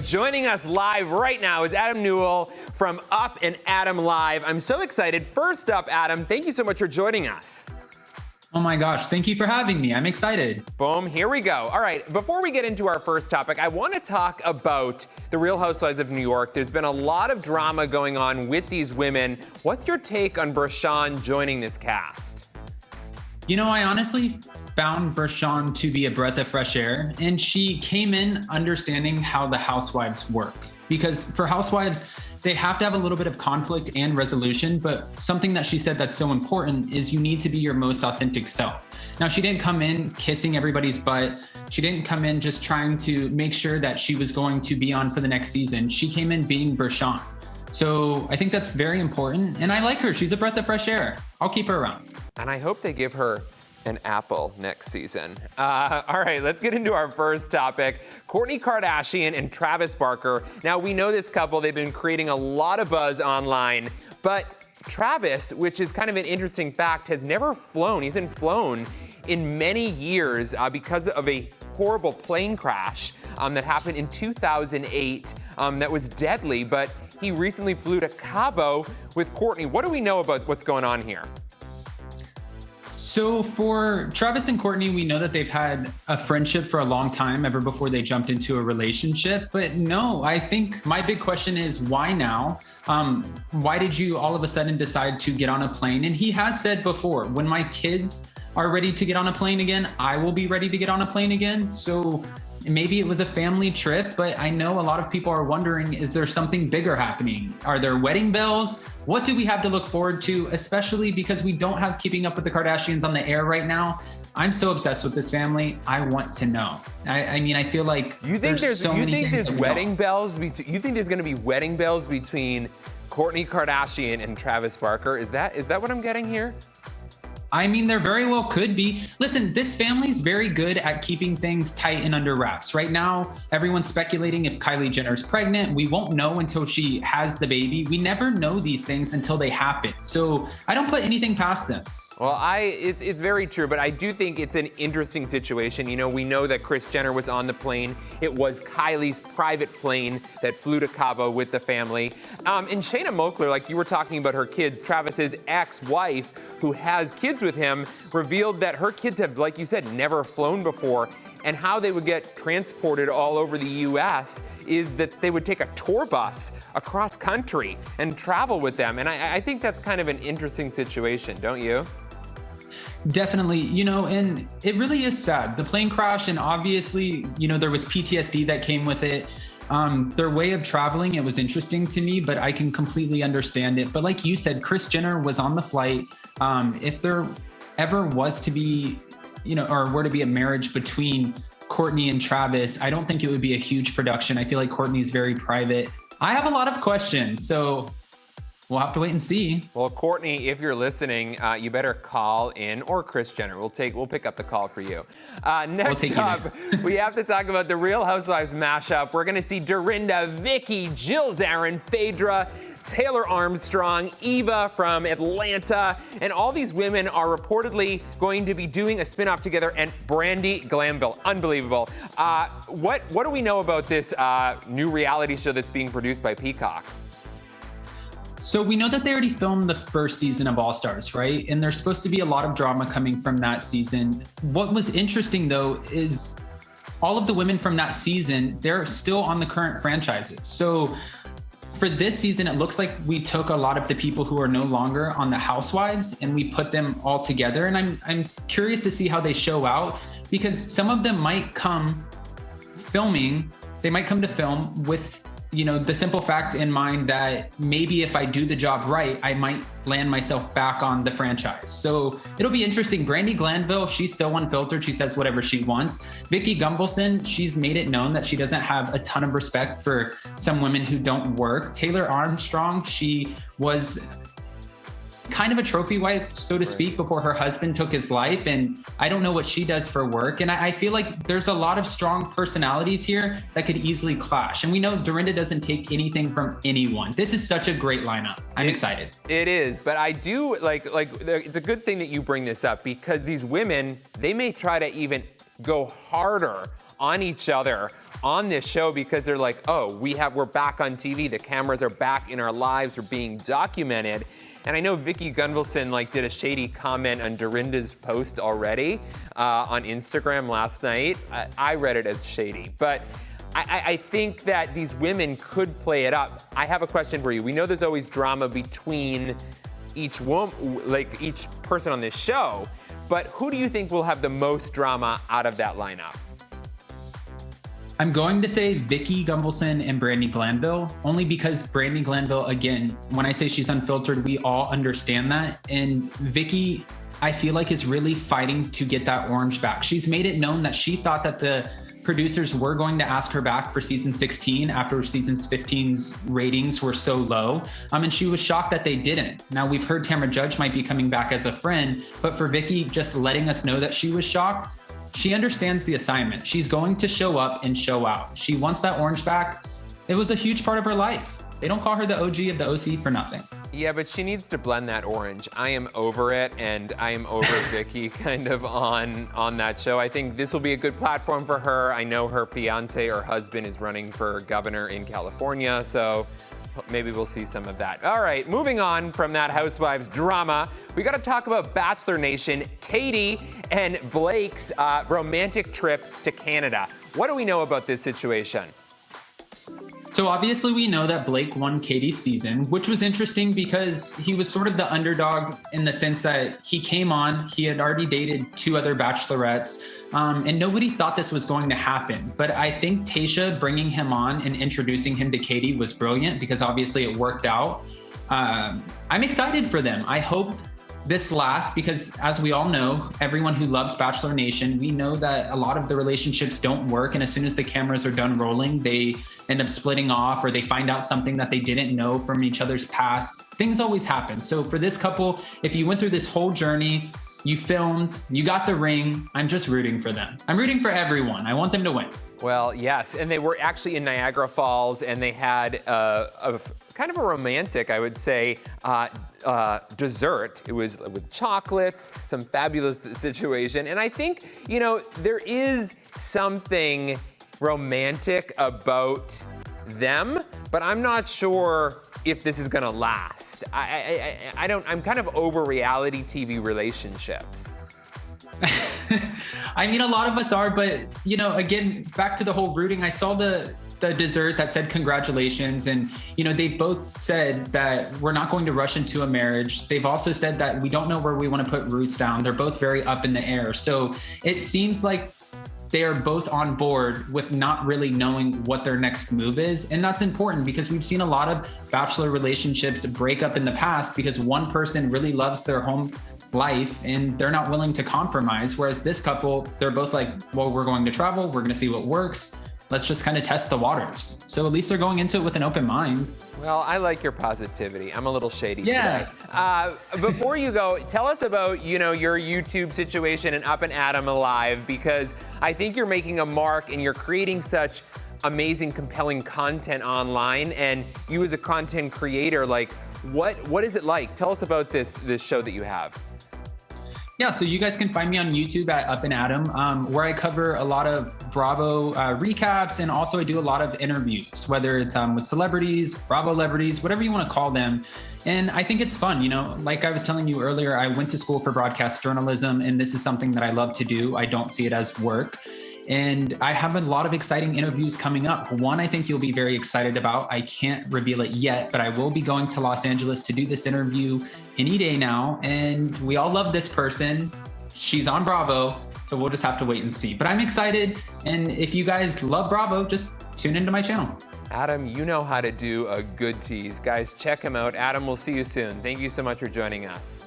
joining us live right now is Adam Newell from Up and Adam Live. I'm so excited. First up, Adam, thank you so much for joining us. Oh my gosh, thank you for having me. I'm excited. Boom, here we go. All right, before we get into our first topic, I want to talk about the Real Housewives of New York. There's been a lot of drama going on with these women. What's your take on Bershan joining this cast? You know, I honestly found Bershan to be a breath of fresh air, and she came in understanding how the housewives work. Because for housewives, they have to have a little bit of conflict and resolution, but something that she said that's so important is you need to be your most authentic self. Now, she didn't come in kissing everybody's butt. She didn't come in just trying to make sure that she was going to be on for the next season. She came in being Bershan. So I think that's very important, and I like her. She's a breath of fresh air. I'll keep her around. And I hope they give her an apple next season. All right, let's get into our first topic. Kourtney Kardashian and Travis Barker. Now, we know this couple. They've been creating a lot of buzz online, but Travis, which is kind of an interesting fact, has never flown. He hasn't flown in many years because of a horrible plane crash that happened in 2008 that was deadly, but he recently flew to Cabo with Kourtney. What do we know about what's going on here? So for Travis and Kourtney, we know that they've had a friendship for a long time, ever before they jumped into a relationship. But no, I think my big question is why now? Why did you all of a sudden decide to get on a plane? And he has said before, when my kids are ready to get on a plane again, I will be ready to get on a plane again. So maybe it was a family trip, but I know a lot of people are wondering, is there something bigger happening? Are there wedding bells? What do we have to look forward to, especially because we don't have Keeping Up with the Kardashians on the air right now? I'm so obsessed with this family. I want to know. I mean, I feel like you think there's wedding bells? You think there's going to be wedding bells between Kourtney Kardashian and Travis Barker? Is that what I'm getting here? I mean, there very well could be. Listen, this family's very good at keeping things tight and under wraps. Right now, everyone's speculating if Kylie Jenner's pregnant. We won't know until she has the baby. We never know these things until they happen. So I don't put anything past them. Well, it's very true, but I do think it's an interesting situation. You know, we know that Kris Jenner was on the plane. It was Kylie's private plane that flew to Cabo with the family. And Shayna Moakler, like you were talking about her kids, Travis's ex-wife, who has kids with him, revealed that her kids have, like you said, never flown before. And how they would get transported all over the U.S. is that they would take a tour bus across country and travel with them. And I think that's kind of an interesting situation, don't you? Definitely, you know, and it really is sad. The plane crash, and obviously, you know, there was PTSD that came with it. Their way of traveling, it was interesting to me, but I can completely understand it. But like you said, Kris Jenner was on the flight. If there ever was to be, you know, or were to be a marriage between Kourtney and Travis, I don't think it would be a huge production. I feel like Kourtney is very private. I have a lot of questions, so we'll have to wait and see. Well, Kourtney, if you're listening, you better call in, or Kris Jenner. We'll pick up the call for you. Next up, we have to talk about the Real Housewives mashup. We're going to see Dorinda, Vicki, Jill Zarin, Phaedra, Taylor Armstrong, Eva from Atlanta, and all these women are reportedly going to be doing a spin-off together, and Brandi, Glanville. Unbelievable. What do we know about this new reality show that's being produced by Peacock? So we know that they already filmed the first season of All Stars, right? And there's supposed to be a lot of drama coming from that season. What was interesting, though, is all of the women from that season, they're still on the current franchises. So for this season, it looks like we took a lot of the people who are no longer on the Housewives and we put them all together. And I'm curious to see how they show out, because some of them might come to film with, you know, the simple fact in mind that maybe if I do the job right, I might land myself back on the franchise. So it'll be interesting. Brandi Glanville, she's so unfiltered. She says whatever she wants. Vicki Gunvalson, she's made it known that she doesn't have a ton of respect for some women who don't work. Taylor Armstrong, she was kind of a trophy wife, so to speak, before her husband took his life. And I don't know what she does for work. And I feel like there's a lot of strong personalities here that could easily clash. And we know Dorinda doesn't take anything from anyone. This is such a great lineup. I'm excited. It is, but I do like it's a good thing that you bring this up, because these women, they may try to even go harder on each other on this show because they're like, oh, we're back on TV. The cameras are back in our lives. We're being documented. And I know Vicki Gunvalson did a shady comment on Dorinda's post already on Instagram last night. I read it as shady, but I think that these women could play it up. I have a question for you. We know there's always drama between each person on this show, but who do you think will have the most drama out of that lineup? I'm going to say Vicki Gunvalson and Brandi Glanville, only because Brandi Glanville, again, when I say she's unfiltered, we all understand that. And Vicki, I feel like, is really fighting to get that orange back. She's made it known that she thought that the producers were going to ask her back for season 16 after season 15's ratings were so low. And she was shocked that they didn't. Now, we've heard Tamra Judge might be coming back as a friend, but for Vicki just letting us know that she was shocked, she understands the assignment. She's going to show up and show out. She wants that orange back. It was a huge part of her life. They don't call her the OG of the OC for nothing. Yeah, but she needs to blend that orange. I am over it, and I am over Vicki kind of on that show. I think this will be a good platform for her. I know her fiance or husband is running for governor in California, so maybe we'll see some of that. All right, moving on from that Housewives drama, we got to talk about Bachelor Nation, Katie and Blake's romantic trip to Canada. What do we know about this situation? So obviously we know that Blake won Katie's season, which was interesting because he was sort of the underdog in the sense that he came on, he had already dated 2 other bachelorettes, and nobody thought this was going to happen. But I think Tayshia bringing him on and introducing him to Katie was brilliant because obviously it worked out. I'm excited for them. I hope this lasts because, as we all know, everyone who loves Bachelor Nation, we know that a lot of the relationships don't work. And as soon as the cameras are done rolling, they end up splitting off or they find out something that they didn't know from each other's past. Things always happen. So for this couple, if you went through this whole journey, you filmed, you got the ring, I'm just rooting for them. I'm rooting for everyone. I want them to win. Well, yes, and they were actually in Niagara Falls, and they had a kind of a romantic, I would say, dessert. It was with chocolates, some fabulous situation. And I think, there is something romantic about them, but I'm not sure if this is gonna last. I'm kind of over reality TV relationships. I mean, a lot of us are, but again, back to the whole rooting, I saw the dessert that said congratulations, and they both said that we're not going to rush into a marriage. They've also said that we don't know where we want to put roots down. They're both very up in the air. So it seems like they are both on board with not really knowing what their next move is. And that's important because we've seen a lot of bachelor relationships break up in the past because one person really loves their home life and they're not willing to compromise. Whereas this couple, they're both like, well, we're going to travel. We're going to see what works. Let's just kind of test the waters. So at least they're going into it with an open mind. Well, I like your positivity. I'm a little shady today. Before you go, tell us about, your YouTube situation and Up and Adam Alive, because I think you're making a mark and you're creating such amazing, compelling content online. And you as a content creator, what is it like? Tell us about this show that you have. Yeah, so you guys can find me on YouTube at Up and Adam, where I cover a lot of Bravo recaps, and also I do a lot of interviews, whether it's with celebrities, Bravo celebrities, whatever you want to call them. And I think it's fun, like I was telling you earlier, I went to school for broadcast journalism, and this is something that I love to do. I don't see it as work. And I have a lot of exciting interviews coming up. One I think you'll be very excited about. I can't reveal it yet, but I will be going to Los Angeles to do this interview any day now. And we all love this person. She's on Bravo, so we'll just have to wait and see. But I'm excited. And if you guys love Bravo, just tune into my channel. Adam, you know how to do a good tease. Guys, check him out. Adam, we'll see you soon. Thank you so much for joining us.